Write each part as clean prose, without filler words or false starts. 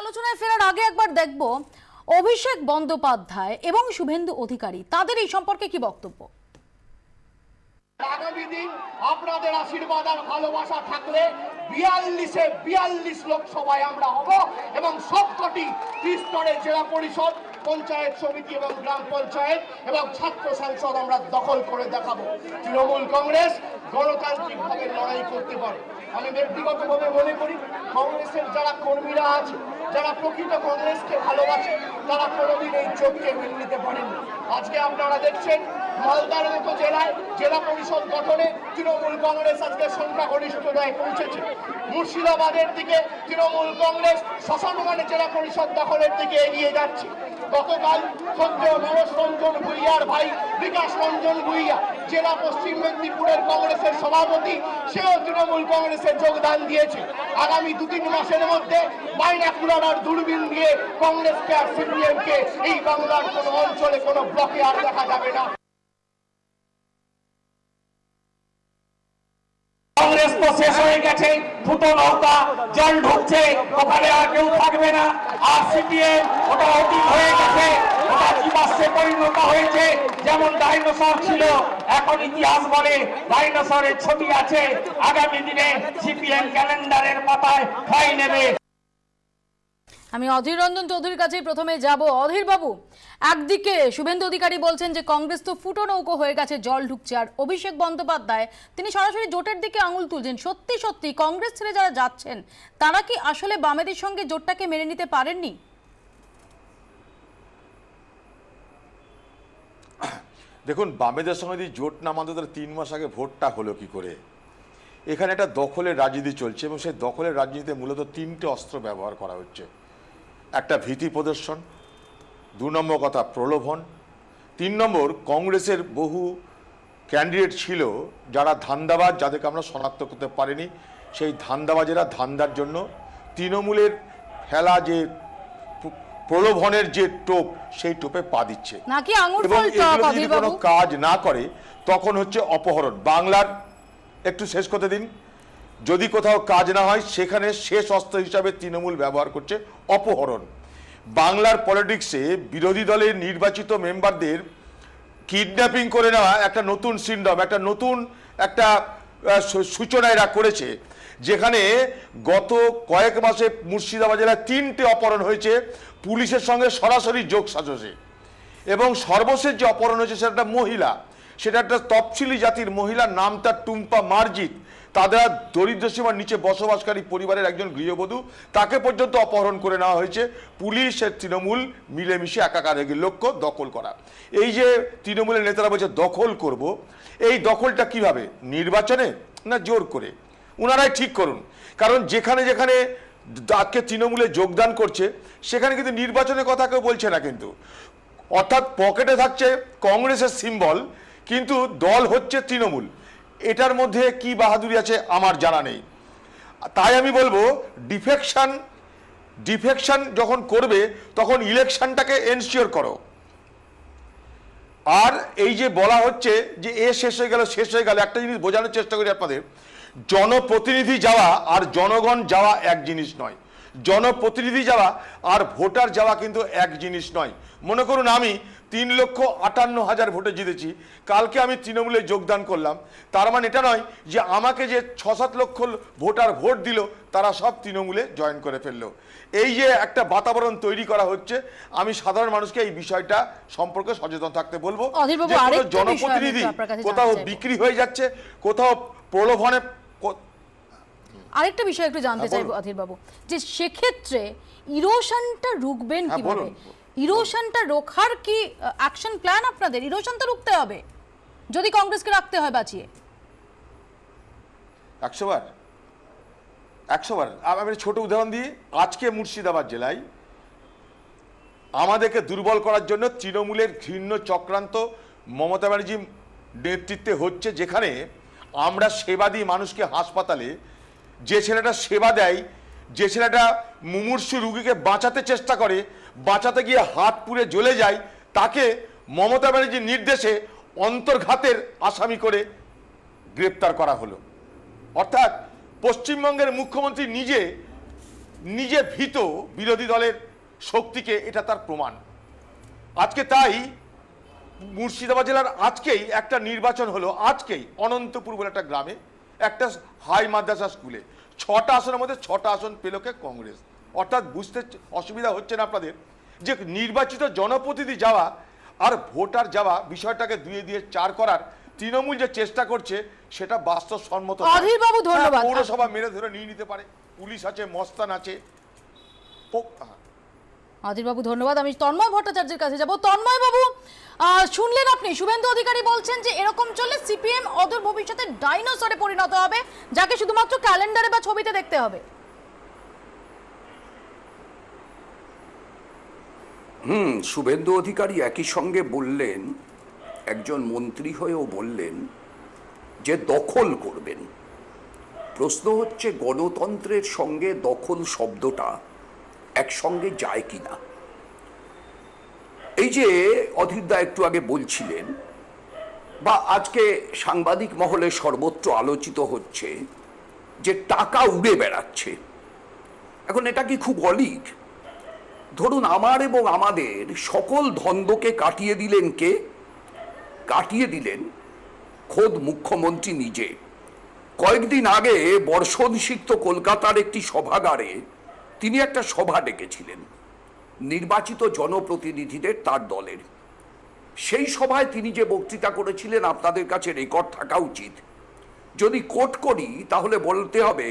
আলোচনায় ফেরার আগে একবার দেখব অভিষেক বন্দ্যোপাধ্যায় এবং শুভেন্দু অধিকারী তাদের এই সম্পর্কে কি বক্তব্য। আগামী দিন আপনাদের আশীর্বাদ আর ভালোবাসা থাকলে 42 লোকসভায় আমরা হব এবং সবকটি ত্রিস্তরে জেলা পরিষদ, পঞ্চায়েত সমিতি এবং গ্রাম পঞ্চায়েত এবং ছাত্র সংসদ আমরা দখল করে দেখাবো। তৃণমূল কংগ্রেস গণতান্ত্রিকভাবে লড়াই করতে পারে। আমি ব্যক্তিগতভাবে মনে করি কংগ্রেসের যারা কর্মীরা আছে, যারা প্রকৃত কংগ্রেসকে ভালোবাসে, তারা কোনোদিন এই চোখকে মেনে নিতে পারেননি। আজকে আপনারা দেখছেন মালদার মতো জেলায় জেলা পরিষদ গঠনে তৃণমূল কংগ্রেস আজকে সংখ্যাগরিষ্ঠতায় পৌঁছেছে। মুর্শিদাবাদের দিকে তৃণমূল কংগ্রেস শ্মশানঘাটে জেলা পরিষদ দখলের দিকে এগিয়ে যাচ্ছে। গতকাল সঞ্জয় নরেশ রঞ্জন ভূঁইয়ার ভাই বিকাশ রঞ্জন ভূঁইয়া জেলা পশ্চিম মেদিনীপুরের কংগ্রেসের সভাপতি, সেও তৃণমূল কংগ্রেসে যোগদান দিয়েছে। আগামী 2-3 মাসের মধ্যে বাইনাকুলার আর দূরবীন দিয়ে কংগ্রেসকে আর সিপিএমকে এই বাংলার কোনো অঞ্চলে কোনো ব্লকে আর দেখা যাবে না। কংগ্রেস তো শেষ হয়ে গেছে, দুটো নৌকা জল ঢুকছে, ওখানে আর কেউ থাকবে না। আর সিপিএম ওটা অতীত হয়ে গেছে, ওটা জীবাশ্মে পরিণত হয়েছে। যেমন ডাইনোসর ছিল, এখন ইতিহাস বলে ডাইনোসরের ছবি আছে। আগামী দিনে সিপিএম ক্যালেন্ডারের পাতায় ঠাঁই নেবে। আমি অধীর রঞ্জন চৌধুরীর কাছে প্রথমে যাব। অধীর বাবু, একদিকে শুভেন্দু অধিকারী বলছেন যে কংগ্রেস তো ফুটো নৌকো হয়ে গেছে, জল ঢুকছে, আর অভিষেক বন্দ্যোপাধ্যায় তিনি সরাসরি জোটের দিকে আঙুল তুলছেন। সত্যি সত্যি কংগ্রেস ছেড়ে যারা যাচ্ছেন তারা কি আসলে বামেদের সঙ্গে জোটটাকে মেনে নিতে পারেননি? দেখুন, বামেদের সঙ্গে যদি জোট না মানতে তাহলে 3 মাস আগে ভোটটা হলো কি করে? এখানে একটা দখলের রাজনীতি চলছে এবং সেই দখলের রাজনীতিতে মূলত 3টে অস্ত্র ব্যবহার করা হচ্ছে। একটা ভীতি প্রদর্শন, 2 নম্বর কথা প্রলোভন, 3 নম্বর কংগ্রেসের বহু ক্যান্ডিডেট ছিল যারা ধান্দাবাজ, যাদেরকে আমরা শনাক্ত করতে পারিনি। সেই ধান্দাবাজেরা ধান্দার জন্য তৃণমূলের ফেলা যে প্রলোভনের যে টোপ, সেই টোপে পা দিচ্ছে নাকি আঙুল এবং ফলটা এগুলো যদি অধীর কোনো বাবু? কাজ না করে তখন হচ্ছে অপহরণ। বাংলার একটু শেষ করতে দিন। যদি কোথাও কাজ না হয় সেখানে শেষ অস্ত্র হিসাবে তৃণমূল ব্যবহার করছে অপহরণ। বাংলার পলিটিক্সে বিরোধী দলের নির্বাচিত মেম্বারদের কিডন্যাপিং করে নেওয়া একটা নতুন সিন্ড্রোম, একটা নতুন একটা সূচনা এরা করেছে, যেখানে গত কয়েক মাসে মুর্শিদাবাদ জেলায় 3টে অপহরণ হয়েছে পুলিশের সঙ্গে সরাসরি যোগ সাজসে। এবং সর্বশেষ যে অপহরণ হয়েছে সেটা একটা মহিলা, সেটা একটা তফসিলি জাতির মহিলা, নাম তার টুম্পা মার্জিত। তাদের দরিদ্র সীমার নিচে বসবাসকারী পরিবারের একজন গৃহবধূ, তাকে পর্যন্ত অপহরণ করে নেওয়া হয়েছে। পুলিশের তৃণমূল মিলেমিশে একাকার হয়ে লক্ষ্য দখল করা। এই যে তৃণমূলের নেতারা বলছে দখল করব, এই দখলটা কিভাবে? নির্বাচনে না জোর করে? ওনারাই ঠিক করুন। কারণ যেখানে যেখানে আজকে তৃণমূলে যোগদান করছে সেখানে কিন্তু নির্বাচনের কথা কেউ বলছে না, কিন্তু অর্থাৎ পকেটে থাকছে কংগ্রেসের সিম্বল, কিন্তু দল হচ্ছে তৃণমূল। এটার মধ্যে কি বাহাদুরি আছে আমার জানা নেই। তাই আমি বলবো ডিফেকশন যখন করবে তখন ইলেকশনটাকে এনশিওর করো। আর এই যে বলা হচ্ছে যে শেষ হয়ে গেল, একটা জিনিস বোঝানোর চেষ্টা করি আপনাদের, জনপ্রতিনিধি যাওয়া আর জনগণ যাওয়া এক জিনিস নয়। জনপ্রতিনিধি যাওয়া আর ভোটার যাওয়া কিন্তু এক জিনিস নয়। মনে করুন আমি 3,58,000 ভোটে জিতেছি, কালকে আমি তৃণমূলে যোগদান করলাম, তার মানে এটা নয় যে আমাকে যে 6-7 লক্ষ ভোটার ভোট দিল তারা সব তৃণমূলে জয়েন করে ফেললো। এই যে একটা বাতাবরণ তৈরি করা হচ্ছে, আমি সাধারণ মানুষকে এই বিষয়টা সম্পর্কে সচেতন থাকতে বলবো। জনপ্রতিনিধি কোথাও বিক্রি হয়ে যাচ্ছে, কোথাও প্রলোভনে। আরেকটা বিষয় একটু জানতে চাইবো অধীর বাবু, যে সেক্ষেত্রে ইরোশনটা রুখবেন কিভাবে? ইরোশনটা রোখার কি অ্যাকশন প্ল্যান আপনাদের? ইরোশনটা রুখতে হবে যদি কংগ্রেসকে রাখতে হয় বাঁচিয়ে। 100 বার আমি ছোট উদাহরণ দিই। আজকে মুর্শিদাবাদ জেলায় আমাদেরকে দুর্বল করার জন্য তৃণমূলের ঘৃণ্য চক্রান্ত মমতা ব্যানার্জি নেতৃত্বে হচ্ছে, যেখানে আমরা সেবা দিই মানুষকে। হাসপাতালে যে ছেলেটা সেবা দেয়, যে ছেলেটা মুমূর্ষু রুগীকে বাঁচাতে চেষ্টা করে, বাঁচাতে গিয়ে হাত পুড়ে জ্বলে যায়, তাকে মমতা ব্যানার্জির নির্দেশে অন্তর্ঘাতের আসামি করে গ্রেপ্তার করা হলো। অর্থাৎ পশ্চিমবঙ্গের মুখ্যমন্ত্রী নিজে নিজে ভীত বিরোধী দলের শক্তিকে, এটা তার প্রমাণ। আজকে তাই মুর্শিদাবাদ জেলার আজকেই একটা নির্বাচন হলো, আজকেই অনন্তপুর বলে একটা গ্রামে একটা হাই মাদ্রাসা স্কুলে 6টা আসনের মধ্যে 6টা আসন পেল কে? কংগ্রেস। অর্থাৎ বুঝতে অসুবিধা হচ্ছে না আপনাদের যে নির্বাচিত জনপ্রতিনিধি যাওয়া আর ভোটার যাওয়া বিষয়টাকে 2 দিয়ে 4 করার তৃণমূল যে চেষ্টা করছে সেটা বাস্তবসম্মত নয়। অধীর বাবু ধন্যবাদ। হ্যাঁ, পৌরসভা মেরে ধরে নিয়ে নিতে পারে, পুলিশ আছে, মস্তান আছে। অধীর বাবু ধন্যবাদ। আমি তন্ময় ভট্টাচার্যের কাছে যাব। তন্ময় বাবু, শুনলেন আপনি শুভেন্দু অধিকারী বলছেন যে এরকম চললে সিপিএম অদূর ভবিষ্যতে ডাইনোসরে পরিণত হবে, যাকে শুধুমাত্র ক্যালেন্ডারে বা ছবিতে দেখতে হবে। শুভেন্দু অধিকারী একই সঙ্গে বললেন, একজন মন্ত্রী হয়েও বললেন যে দখল করবেন। প্রশ্ন হচ্ছে গণতন্ত্রের সঙ্গে দখল শব্দটা একসঙ্গে যায় কিনা। এই যে অধীরদা একটু আগে বলছিলেন, বা আজকে সাংবাদিক মহলে সর্বত্র আলোচিত হচ্ছে যে টাকা উড়ে বেড়াচ্ছে। এখন এটা কি খুব অলীক? ধরুন আমার এবং আমাদের সকল ধন্দকে কাটিয়ে দিলেন কে? কাটিয়ে দিলেন খোদ মুখ্যমন্ত্রী নিজে। কয়েকদিন আগে বর্ষণসিক্ত কলকাতার একটি সভাগারে তিনি একটা সভা ডেকেছিলেন নির্বাচিত জনপ্রতিনিধিদের তার দলের। সেই সভায় তিনি যে বক্তৃতা করেছিলেন আপনাদের কাছে রেকর্ড থাকা উচিত। যদি কোট করি তাহলে বলতে হবে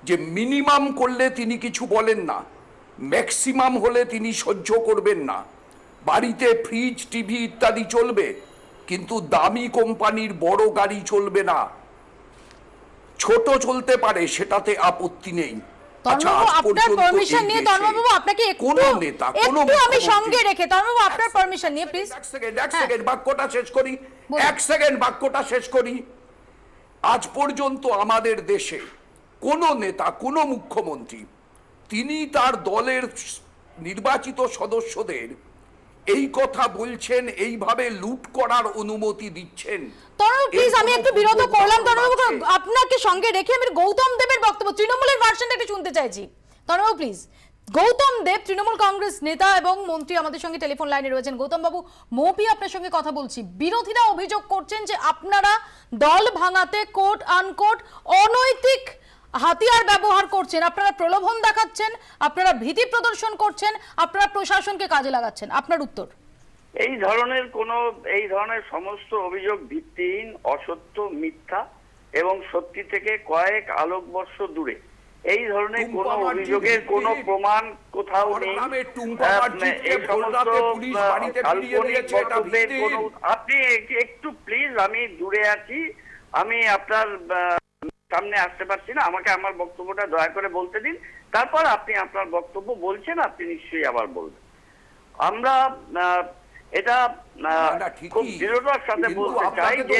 যে মিনিমাম করলে তিনি কিছু বলেন না, ম্যাক্সিমাম হলে তিনি সহ্য করবেন না। বাড়িতে ফ্রিজ, টিভি ইত্যাদি চলবে, কিন্তু দামি কোম্পানির বড় গাড়ি চলবে না। ছোট চলতে পারে, সেটাতে আপত্তি নেই। আচ্ছা, আজ আপনার পর্যন্ত পারমিশন এই নিয়ে দেশে তন্ময় বাবু আপনাকে কোন নেতা, কোন একটু আমি মুখ্যমন্ত্রী- সঙ্গে রেখে তন্ময় বাবু আপনার পারমিশন নিয়ে প্লিজ এক সেকেন্ড বাক্যটা শেষ করি। বলুন। 1 সেকেন্ড বাক্যটা শেষ করি। আজ পর্যন্ত আমাদের দেশে কোন নেতা, কোন মুখ্যমন্ত্রী তিনি তার দলের নির্বাচিত সদস্যদের এই কথা বলছেন, এইভাবে লুট করার অনুমতি দিচ্ছেন? তন্ময় প্লিজ, আমি একটু বিরত করলাম তন্ময় বাবু, আপনাকে সঙ্গে রেখে আমি গৌতম দেবের বক্তব্য, তৃণমূলের ভার্সনটা একটু শুনতে চাইছি। তন্ময় বাবু প্লিজ। গৌতম দেব তৃণমূল কংগ্রেস নেতা এবং মন্ত্রী আমাদের সঙ্গে টেলিফোন লাইনে রয়েছেন। গৌতম বাবু, মৌপি আপনার সঙ্গে কথা বলছি। বিরোধীরা অভিযোগ করছেন যে আপনারা দল ভাঙাতে কোট আনকোট অনৈতিক হাতিয়ার ব্যবহার করছেন, আপনারা প্রলোভন দেখাচ্ছেন, আপনারা ভীতি প্রদর্শন করছেন, আপনারা প্রশাসনকে কাজে লাগাচ্ছেন। আপনার উত্তর? এই ধরনের সমস্ত অভিযোগ ভিত্তিহীন, অসত্য, মিথ্যা এবং সত্যি থেকে কয়েক আলোকবর্ষ দূরে। এই ধরনের কোন অভিযোগের কোন প্রমাণ কোথাও নেই। এই সমস্ত আপনি একটু প্লিজ, আমি দূরে আছি, আমি আপনার সামনে আসতে পারছি না, আমাকে আমার বক্তব্যটা দয়া করে বলতে দিন, তারপর আপনি আপনার বক্তব্য বলছেন, আপনি নিশ্চয়ই আবার বলবেন। আমরা এটা খুব দৃঢ়তার সাথে বলতে চাই যে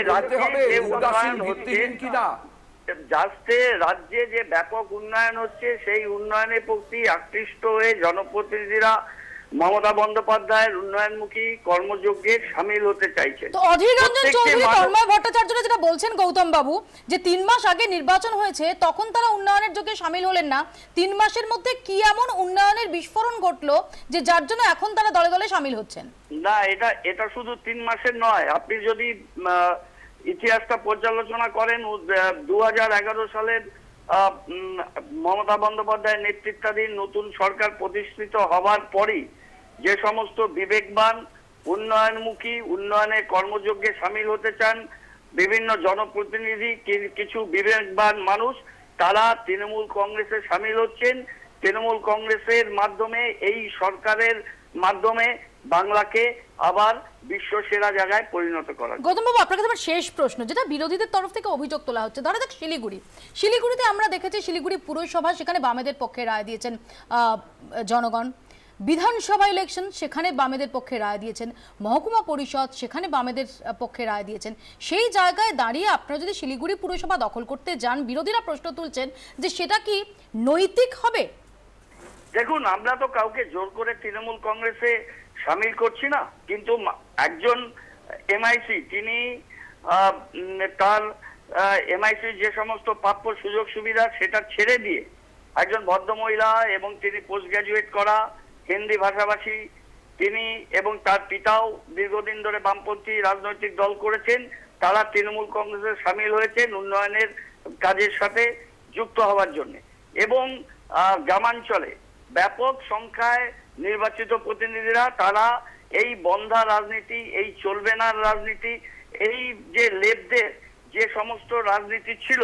রাজ্যে যে ব্যাপক উন্নয়ন হচ্ছে, সেই উন্নয়নের প্রতি আকৃষ্ট হয়ে জনপ্রতিনিধিরা মমতা বন্দ্যোপাধ্যায়ের উন্নয়নমুখী কর্মযজ্ঞে সামিল হতে চাইছে। তো অধীর রঞ্জন চৌধুরী, তন্ময় ভট্টাচার্যরা যেটা বলছেন গৌতম বাবু, যে 3 মাস আগে নির্বাচন হয়েছে তখন তারা উন্নয়নের যোগে সামিল হলেন না। 3 মাসের মধ্যে কি এমন উন্নয়নের বিস্ফোরণ ঘটলো যে যার জন্য এখন তারা দলে দলে সামিল হচ্ছেন? না, এটা শুধু 3 মাসের নয়। আপনি যদি ইতিহাসটা পর্যালোচনা করেন, 2011 সালের মমতা বন্দ্যোপাধ্যায়ের নেতৃত্বাধীন নতুন সরকার প্রতিষ্ঠিত হবার পরই যে সমস্ত বিবেকবান, উন্নয়নমুখী, উন্নয়নের কর্মযজ্ঞে সামিল হতে চান বিভিন্ন জনপ্রতিনিধি, কিছু বিবেকবান মানুষ, তারা তৃণমূল কংগ্রেসে সামিল হচ্ছেন। তৃণমূল কংগ্রেসের মাধ্যমে, এই সরকারের মাধ্যমে বাংলাকে আবার বিশ্ব সেরা জায়গায় পরিণত করা। গৌতম বাবু, আপনার কাছে আমার শেষ প্রশ্ন, যেটা বিরোধীদের তরফ থেকে অভিযোগ তোলা হচ্ছে, ধরা যাক শিলিগুড়িতে আমরা দেখেছি শিলিগুড়ি পুরসভা, সেখানে বামেদের পক্ষে রায় দিয়েছেন জনগণ। বিধানসভা ইলেকশন, সেখানে বামেদের পক্ষে রায় দিয়েছেন। মহকুমা পরিষদ, সেখানে বামেদের পক্ষে রায় দিয়েছেন। সেই জায়গায় দাঁড়িয়ে আপনারা যদি শিলিগুড়ি পুরসভা দখল করতে যান, বিরোধীরা প্রশ্ন তুলছেন যে সেটা কি নৈতিক হবে? দেখুন, আমরা তো কাউকে জোর করে তৃণমূল কংগ্রেসে সামিল করছি না, কিন্তু একজন এমআইসি, তিনি তার এমআইসির যে সমস্ত প্রাপ্য সুযোগ সুবিধা সেটা ছেড়ে দিয়ে একজন ভদ্রমহিলা এবং তিনি পোস্ট গ্রাজুয়েট করা হিন্দি ভাষাভাষী, তিনি এবং তার পিতাও দীর্ঘদিন ধরে বামপন্থী রাজনৈতিক দল করেছেন। তারা তৃণমূল কংগ্রেসে সামিল হয়েছেন উন্নয়নের কাজের সাথে যুক্ত হওয়ার জন্য, এবং গ্রামাঞ্চলে ব্যাপক সংখ্যায় নির্বাচিত প্রতিনিধিরা তারা এই বন্ধা রাজনীতি, এই চলবে না রাজনীতি, এই যে লেবদের যে সমস্ত রাজনীতি ছিল,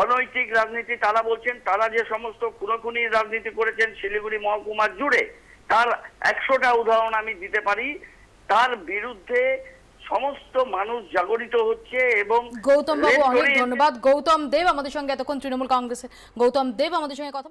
অনৈতিক রাজনীতি, তারা বলছেন তারা যে সমস্ত খুনোখুনি রাজনীতি করেছেন শিলিগুড়ি মহকুমা জুড়ে, তার 100টা উদাহরণ আমি দিতে পারি। তার বিরুদ্ধে সমস্ত মানুষ জাগরিত হচ্ছে। এবং গৌতম বাবু অনেক ধন্যবাদ। গৌতম দেব আমাদের সঙ্গে এতক্ষণ তৃণমূল কংগ্রেসের গৌতম দেব আমাদের সঙ্গে কথা